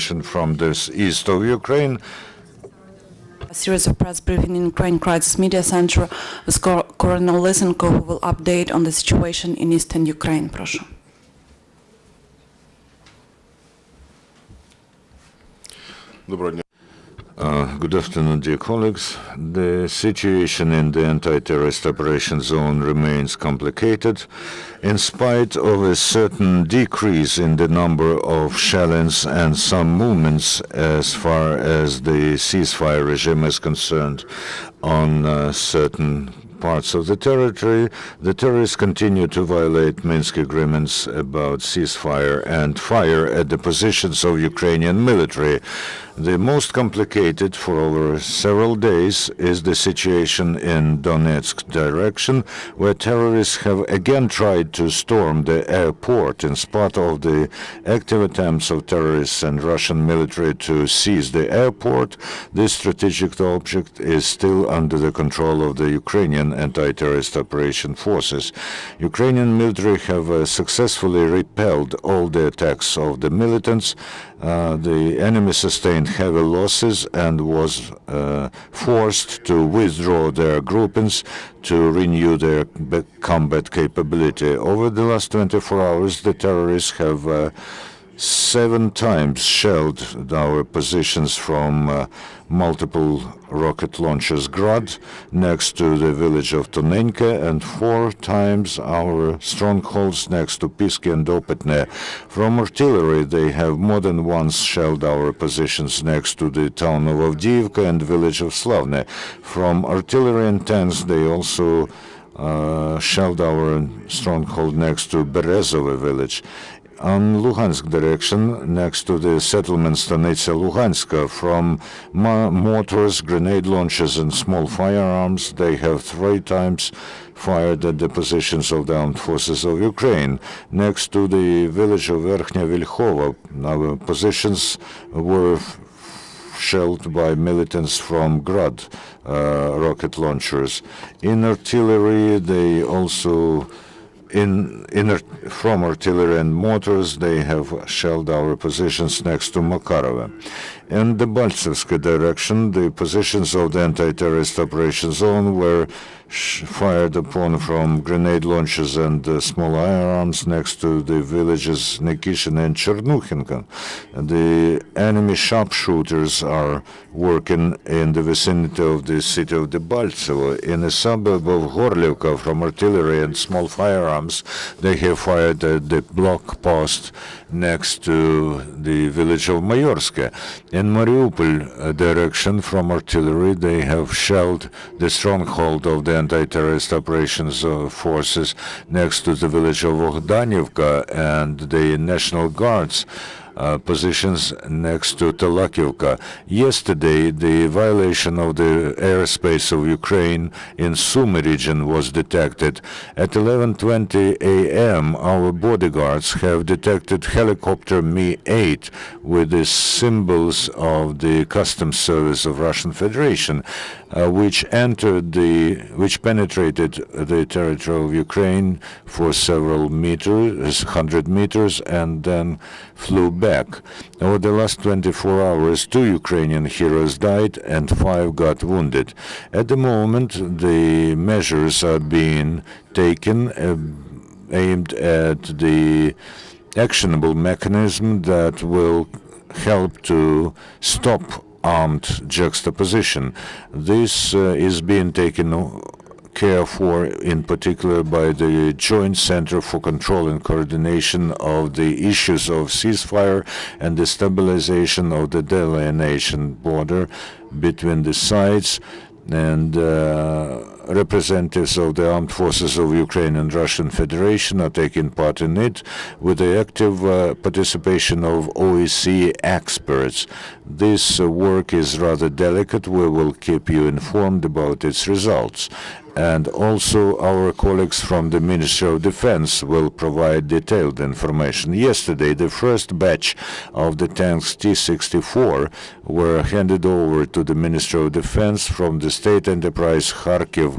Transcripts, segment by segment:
information from this east of Ukraine. A series of press briefing in Ukraine Crisis Media Center with Colonel Lysenko, who will update on the situation in eastern Ukraine. Прошу. Good afternoon, dear colleagues. The situation in the anti-terrorist operation zone remains complicated. In spite of a certain decrease in the number of shellings and some movements as far as the ceasefire regime is concerned on certain parts of the territory, the terrorists continue to violate Minsk agreements about ceasefire and fire at the positions of Ukrainian military. The most complicated for over several days is the situation in Donetsk direction, where terrorists have again tried to storm the airport in spite of the active attempts of terrorists and Russian military to seize the airport. This strategic object is still under the control of the Ukrainian anti-terrorist operation forces. Ukrainian military have successfully repelled all the attacks of the militants. The enemy sustained heavy losses and was forced to withdraw their groupings to renew their combat capability. Over the last 24 hours, the terrorists have 7 times shelled our positions from multiple rocket launchers Grad next to the village of Tonenka, and 4 times our strongholds next to Pisky and Opetne. From artillery, they have more than once shelled our positions next to the town of Avdiivka and village of Slavne. From artillery and tanks, they also shelled our stronghold next to Berezove village. On Luhansk direction, next to the settlement Stanitsa Luhanska, from mortars, grenade launchers, and small firearms, they have 3 times fired at the positions of the armed forces of Ukraine. Next to the village of Verkhnya Vilkhova, our positions were shelled by militants from Grad rocket launchers. In artillery, they also from artillery and mortars, they have shelled our positions next to Makarova. In the Baltsevsky direction, the positions of the anti-terrorist operation zone were fired upon from grenade launchers and small firearms next to the villages Nikishin and Chernukhinka. The enemy sharpshooters are working in the vicinity of the city of Debaltsevo. In a suburb of Gorlivka, from artillery and small firearms, they have fired at the block post next to the village of Mayorske. In Mariupol direction, from artillery, they have shelled the stronghold of the anti-terrorist operations forces next to the village of Bogdanivka and the National Guard's positions next to Telakivka. Yesterday, the violation of the airspace of Ukraine in Sumy region was detected. At 11:20 a.m., our bodyguards have detected helicopter Mi-8 with the symbols of the Customs Service of Russian Federation, which penetrated the territory of Ukraine for several meters, 100 meters, and then flew back. Over the last 24 hours, 2 Ukrainian heroes died and 5 got wounded. At the moment, the measures are being taken aimed at the actionable mechanism that will help to stop armed juxtaposition. This is being taken care for, in particular, by the Joint Center for Control and Coordination of the issues of ceasefire and the stabilization of the delineation border between the sides, and representatives of the armed forces of Ukraine and Russian Federation are taking part in it with the active participation of OSCE experts. This work is rather delicate. We will keep you informed about its results. And also our colleagues from the Ministry of Defense will provide detailed information. Yesterday, the first batch of the tanks T-64 were handed over to the Ministry of Defense from the state enterprise Kharkiv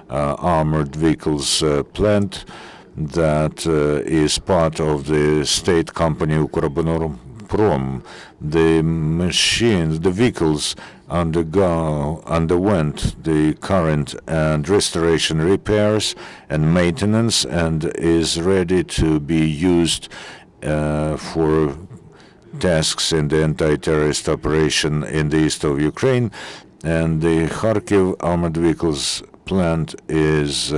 armored vehicles plant that is part of the state company Ukroboronprom Gazprom. The machines, the vehicles underwent the current and restoration repairs and maintenance and is ready to be used for tasks in the anti-terrorist operation in the east of Ukraine. And the Kharkiv armored vehicles plant is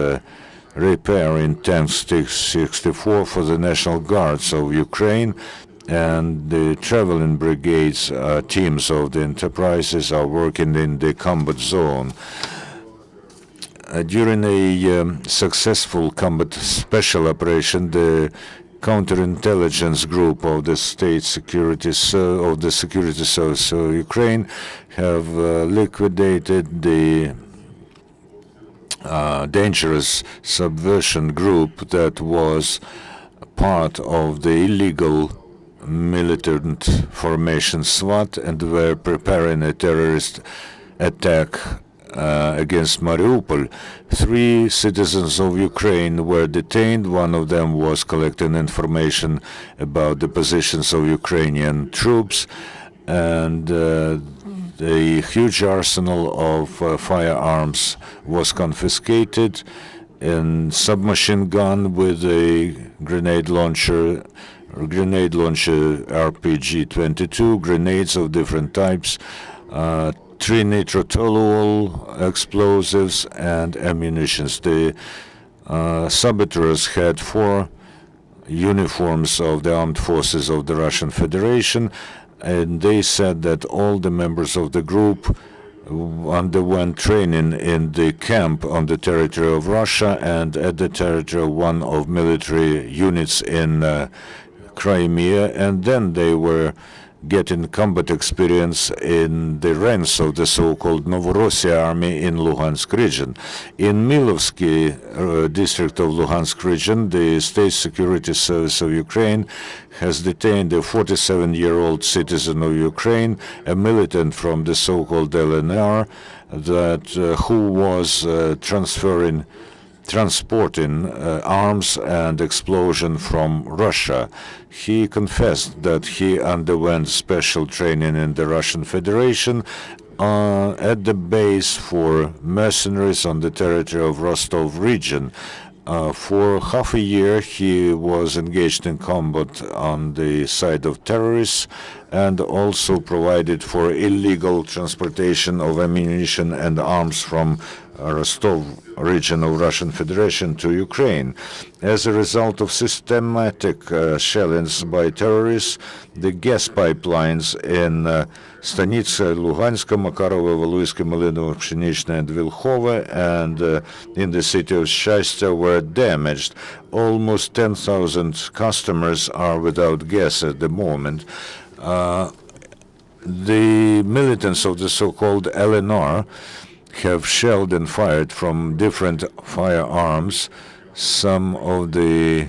repairing Tank 64 for the National Guards of Ukraine, and the traveling brigades teams of the enterprises are working in the combat zone. During a successful combat special operation, the counterintelligence group of the security service of Ukraine have liquidated the dangerous subversion group that was part of the illegal militant formation SWAT and were preparing a terrorist attack against Mariupol. 3 citizens of Ukraine were detained. One of them was collecting information about the positions of Ukrainian troops, and a huge arsenal of firearms was confiscated, and submachine gun with a grenade launcher RPG-22, grenades of different types, trinitrotoluol explosives, and ammunitions. The saboteurs had 4 uniforms of the armed forces of the Russian Federation, and they said that all the members of the group underwent training in the camp on the territory of Russia and at the territory of one of military units in Crimea, and then they were getting combat experience in the ranks of the so-called Novorossiya army in Luhansk region. In Milovsky district of Luhansk region, the State Security Service of Ukraine has detained a 47-year-old citizen of Ukraine, a militant from the so-called LNR, who was transporting arms and explosion from Russia. He confessed that he underwent special training in the Russian Federation at the base for mercenaries on the territory of Rostov region. For half a year, he was engaged in combat on the side of terrorists and also provided for illegal transportation of ammunition and arms from Rostov region of Russian Federation to Ukraine. As a result of systematic shellings by terrorists, the gas pipelines in Stanitsa, Luhanska, Makarova, Valuiske, Malinovo, Pshenichna, and Vilhova, and in the city of Shastya were damaged. Almost 10,000 customers are without gas at the moment. The militants of the so-called LNR have shelled and fired from different firearms some of the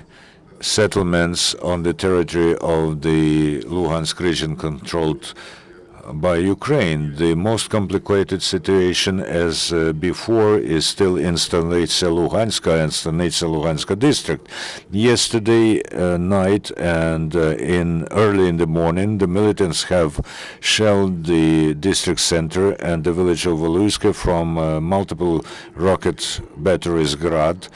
settlements on the territory of the Luhansk region controlled by Ukraine. The most complicated situation, as before, is still in Stanitsa Luhanska and Stanitsa Luhanska district. Yesterday night and early in the morning, the militants have shelled the district center and the village of Valuiske from multiple rocket batteries Grad,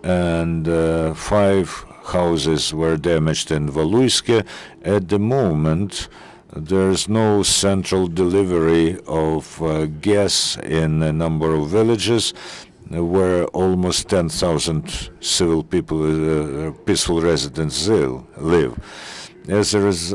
and 5 houses were damaged in Valuiske. At the moment, there's no central delivery of gas in a number of villages where almost 10,000 civil people, peaceful residents live.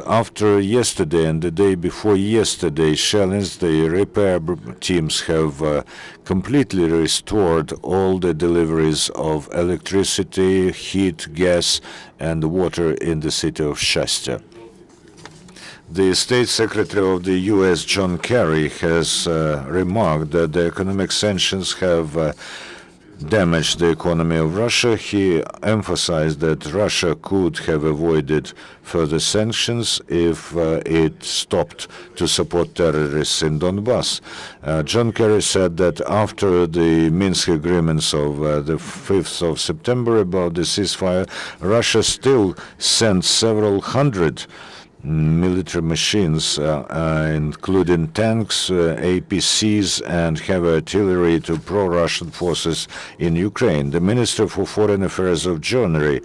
After yesterday and the day before yesterday shellings, the repair teams have completely restored all the deliveries of electricity, heat, gas, and water in the city of Shastya. The State Secretary of the U.S., John Kerry, has remarked that the economic sanctions have damaged the economy of Russia. He emphasized that Russia could have avoided further sanctions if it stopped to support terrorists in Donbass. John Kerry said that after the Minsk agreements of the 5th of September about the ceasefire, Russia still sent several hundred military machines, including tanks, APCs, and heavy artillery to pro-Russian forces in Ukraine. The Minister for Foreign Affairs of Germany,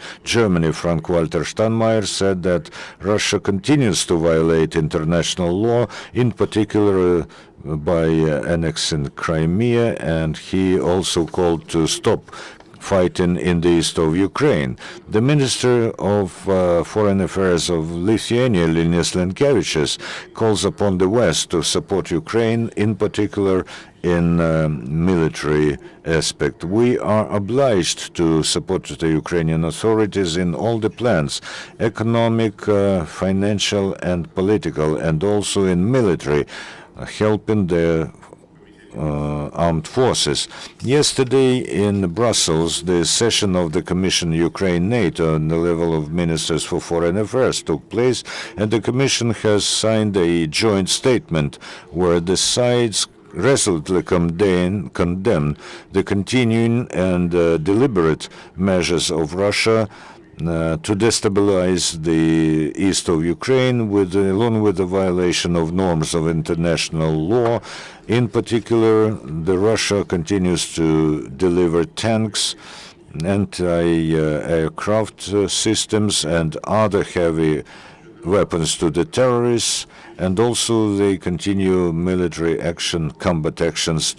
Frank-Walter Steinmeier, said that Russia continues to violate international law, in particular by annexing Crimea, and he also called to stop fighting in the east of Ukraine. The Minister of Foreign Affairs of Lithuania, Lysenko, calls upon the West to support Ukraine, in particular in military aspect. We are obliged to support the Ukrainian authorities in all the plans, economic, financial, and political, and also in military, helping the armed forces. Yesterday in Brussels, the session of the Commission Ukraine-NATO on the level of Ministers for Foreign Affairs took place, and the Commission has signed a joint statement where the sides resolutely condemn the continuing and deliberate measures of Russia to destabilize the east of Ukraine, along with the violation of norms of international law. In particular, Russia continues to deliver tanks, anti-aircraft systems, and other heavy weapons to the terrorists, and also they continue military action, combat actions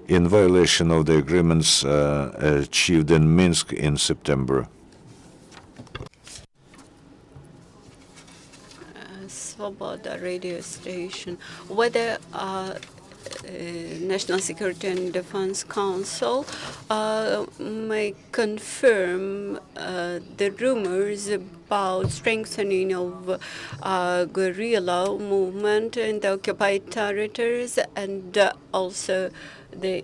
in violation of the agreements achieved in Minsk in September. Svoboda radio station, whether National Security and Defense Council may confirm the rumors about strengthening of guerrilla movement in the occupied territories, and also the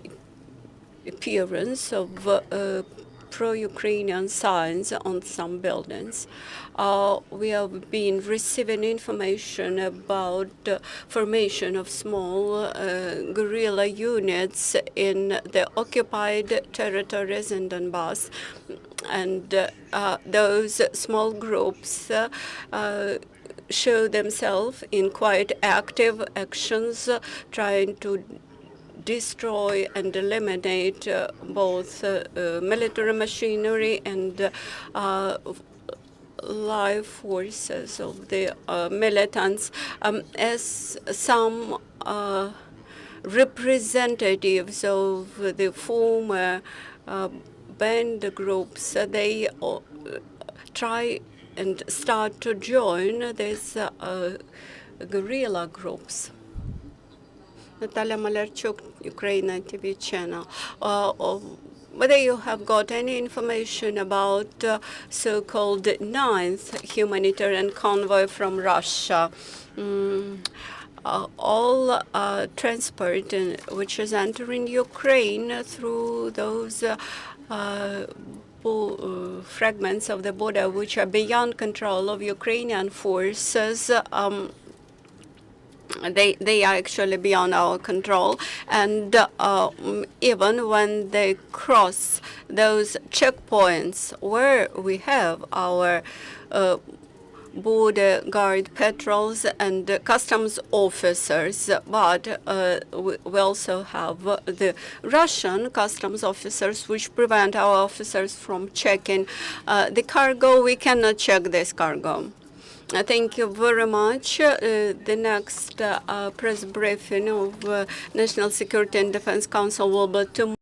appearance of pro-Ukrainian signs on some buildings. We have been receiving information about formation of small guerrilla units in the occupied territories in Donbass, and those small groups show themselves in quite active actions, trying to destroy and eliminate both military machinery and life forces of the militants. As some representatives of the former band groups, they try and start to join these guerrilla groups. Natalia Malarchuk, Ukraine TV channel. Whether you have got any information about so-called 9th humanitarian convoy from Russia. All transport which is entering Ukraine through those fragments of the border which are beyond control of Ukrainian forces, they are actually beyond our control, and even when they cross those checkpoints where we have our border guard patrols and customs officers, but we also have the Russian customs officers which prevent our officers from checking the cargo. We cannot check this cargo. Thank you very much. The next press briefing of National Security and Defense Council will be tomorrow.